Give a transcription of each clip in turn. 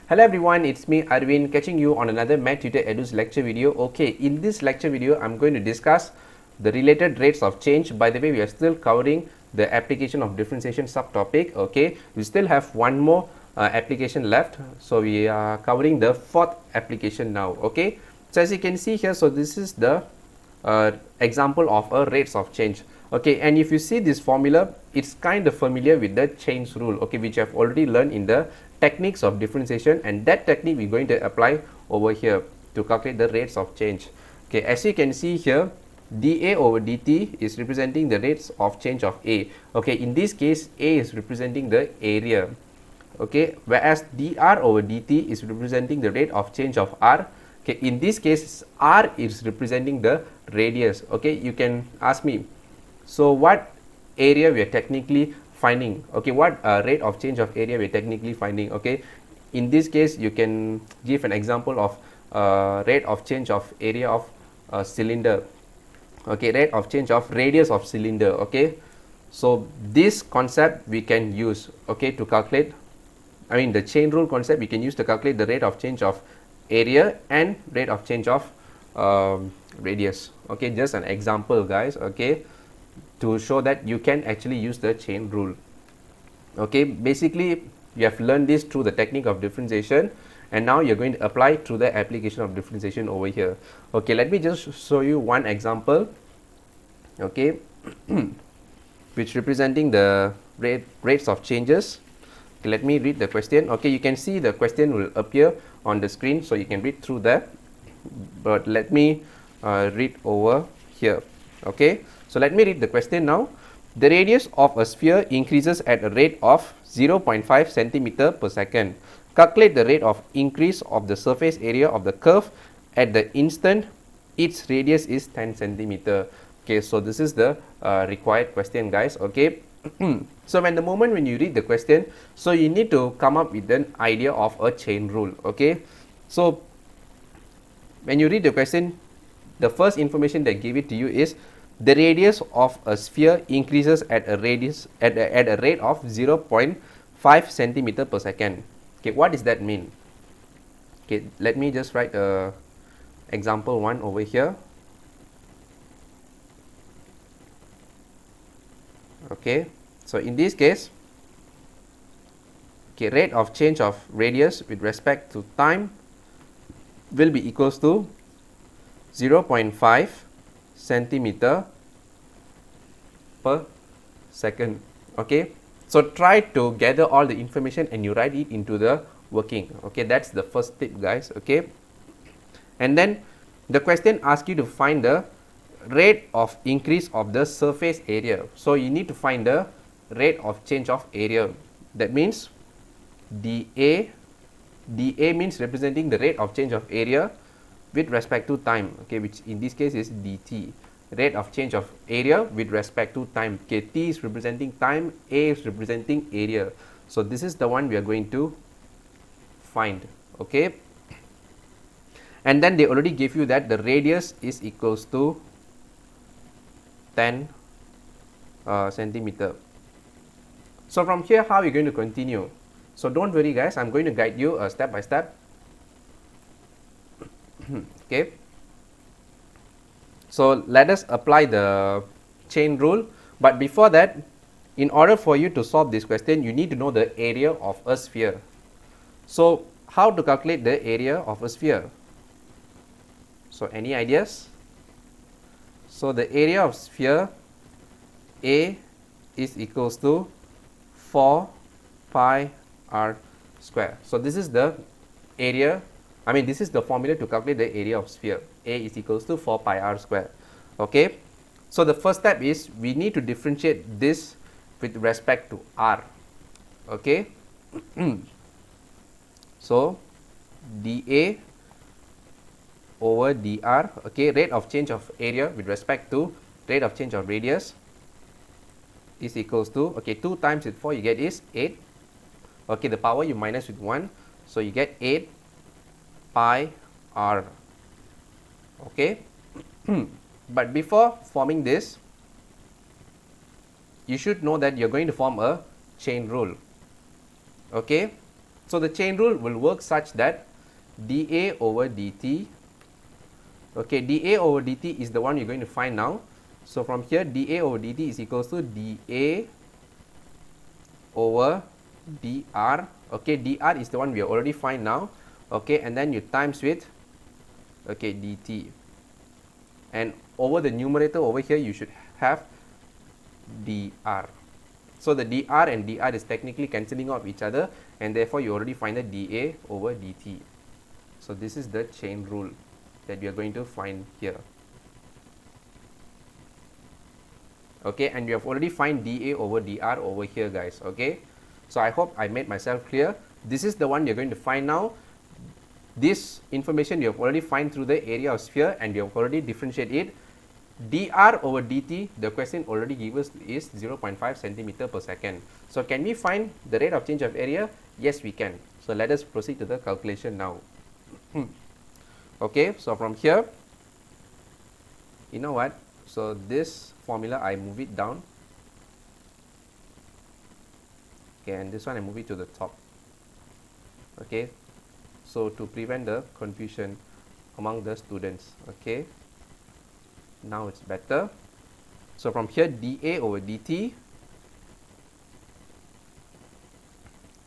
Hello everyone, it's me Arvind catching you on another Tutor Edu's lecture video. Okay, in this lecture video, I'm going to discuss the related rates of change. By the way, we are still covering the application of differentiation subtopic. Okay, we still have one more application left. So we are covering the fourth application now. Okay, so as you can see here, so this is the example of a rates of change. Okay, and if you see this formula, it's kind of familiar with the chains rule, okay, which I've already learned in the techniques of differentiation, and that technique we're going to apply over here to calculate the rates of change. Okay, as you can see here, dA over dt is representing the rates of change of A. Okay, in this case, A is representing the area. Okay, whereas dr over dt is representing the rate of change of R. Okay, in this case, R is representing the radius. Okay, you can ask me, so what area we are technically finding? Okay, what rate of change of area we are technically finding? Okay, in this case, you can give an example of rate of change of area of cylinder. Okay, rate of change of radius of cylinder. Okay, so this concept we can use, okay, to calculate, I mean the chain rule concept we can use to calculate the rate of change of area and rate of change of radius. Okay, just an example, guys, okay, to show that you can actually use the chain rule. Okay, basically you have learned this through the technique of differentiation, and now you're going to apply through the application of differentiation over here. Okay, let me just show you one example, okay, which representing the rates of changes. Okay, let me read the question. Okay, you can see the question will appear on the screen, so you can read through that, but let me read over here. Okay, so let me read the question now. The radius of a sphere increases at a rate of 0.5 centimeter per second. Calculate the rate of increase of the surface area of the curve at the instant its radius is 10 centimeter. Okay, so this is the required question, guys. Okay, so when you read the question, so you need to come up with an idea of a chain rule. Okay, so when you read the question, the first information they give it to you is the radius of a sphere increases at a rate of 0.5 centimeter per second. Okay, what does that mean? Okay, let me just write example 1 over here. Okay, so in this case, okay, rate of change of radius with respect to time will be equals to 0.5 centimeter per second. Okay, so try to gather all the information and you write it into the working. Okay, that's the first tip, guys. Okay, and then the question asks you to find the rate of increase of the surface area. So you need to find the rate of change of area. That means dA means representing the rate of change of area with respect to time, okay, which in this case is dt, rate of change of area with respect to time. Okay, t is representing time, a is representing area. So this is the one we are going to find. Okay, and then they already gave you that the radius is equals to 10 centimeter. So from here, how are you going to continue? So don't worry, guys, I'm going to guide you step by step. Okay, so let us apply the chain rule, but before that, in order for you to solve this question, you need to know the area of a sphere. So how to calculate the area of a sphere? So any ideas? So the area of sphere A is equals to 4 pi r square. So this is the area, I mean this is the formula to calculate the area of sphere. A is equals to 4 pi r square. Okay, so the first step is we need to differentiate this with respect to r. Okay, so dA over dr, okay, rate of change of area with respect to rate of change of radius is equals to, okay, 2 times with 4 you get is 8. Okay, the power you minus with 1, so you get 8 pi r. Okay, but before forming this, you should know that you're going to form a chain rule. Okay, So the chain rule will work such that dA over dt, okay, dA over dt is the one you're going to find now. So from here, dA over dt is equals to dA over dr. Okay, dr is the one we already find now. Okay, and then you times with, okay, dt. And over the numerator over here, you should have dr. So the dr and dr is technically cancelling off each other, and therefore you already find the dA over dt. So this is the chain rule that we are going to find here. Okay, and we have already find dA over dr over here, guys. Okay, so I hope I made myself clear. This is the one you're going to find now. This information you have already find through the area of sphere, and you have already differentiate it. dr over dt, the question already given us is 0.5 centimeter per second. So can we find the rate of change of area? Yes, we can. So let us proceed to the calculation now. Okay, so from here, you know what? So this formula, I move it down. Okay, and this one I move it to the top. Okay, so to prevent the confusion among the students. Okay, now it's better. So from here, dA over dt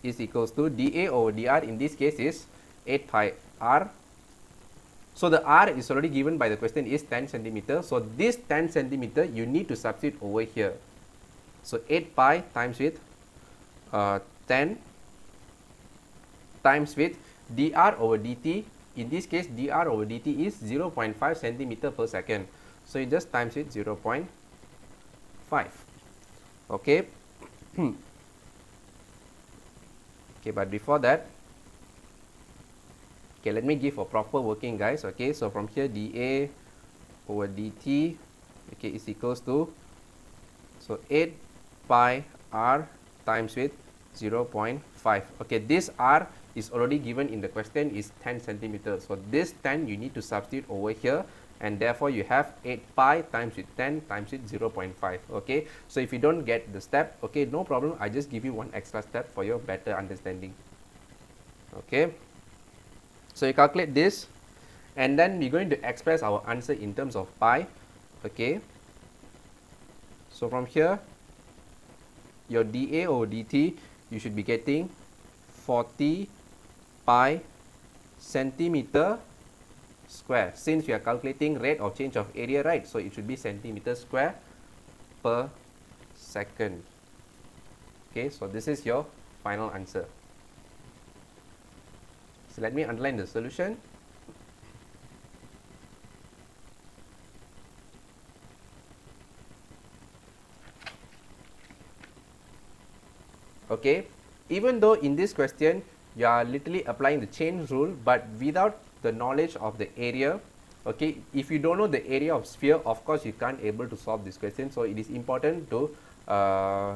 is equals to dA over dr, in this case is 8 pi r. So the r is already given by the question is 10 centimeter. So this 10 centimeter you need to substitute over here. So 8 pi times with 10 times with dr over dt. In this case, dr over dt is 0.5 centimeter per second. So you just times with 0.5. Okay. Okay, but before that, okay, let me give a proper working, guys. Okay, so from here, dA over dt, okay, is equals to, so 8 pi r times with 0.5. Okay, this r is already given in the question is 10 centimeters. So this 10 you need to substitute over here, and therefore you have 8 pi times with 10 times with 0.5. Okay, so if you don't get the step, okay, no problem, I just give you one extra step for your better understanding. Okay, so you calculate this, and then we're going to express our answer in terms of pi. Okay, so from here, your dA over dt, you should be getting 40 pi centimeter square, since we are calculating rate of change of area, right? So it should be centimeter square per second. Okay, so this is your final answer. So let me underline the solution. Okay, even though in this question you are literally applying the chain rule, but without the knowledge of the area, okay, if you don't know the area of sphere, of course you can't able to solve this question. So it is important to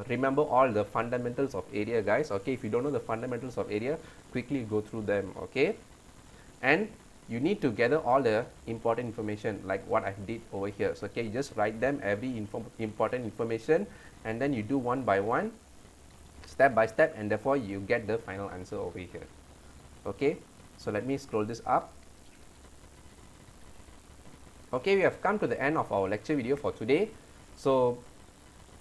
remember all the fundamentals of area, guys. Okay, if you don't know the fundamentals of area, quickly go through them. Okay, and you need to gather all the important information like what I did over here. So okay, you just write them, every important information, and then you do one by one, step by step, and therefore you get the final answer over here. Okay, so let me scroll this up. Okay, we have come to the end of our lecture video for today. So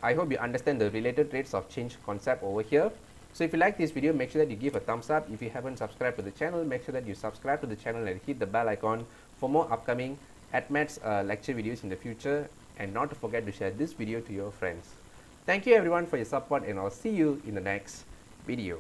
I hope you understand the related rates of change concept over here. So if you like this video, make sure that you give a thumbs up. If you haven't subscribed to the channel, make sure that you subscribe to the channel and hit the bell icon for more upcoming AdMaths lecture videos in the future, and not to forget to share this video to your friends. Thank you everyone for your support, and I'll see you in the next video.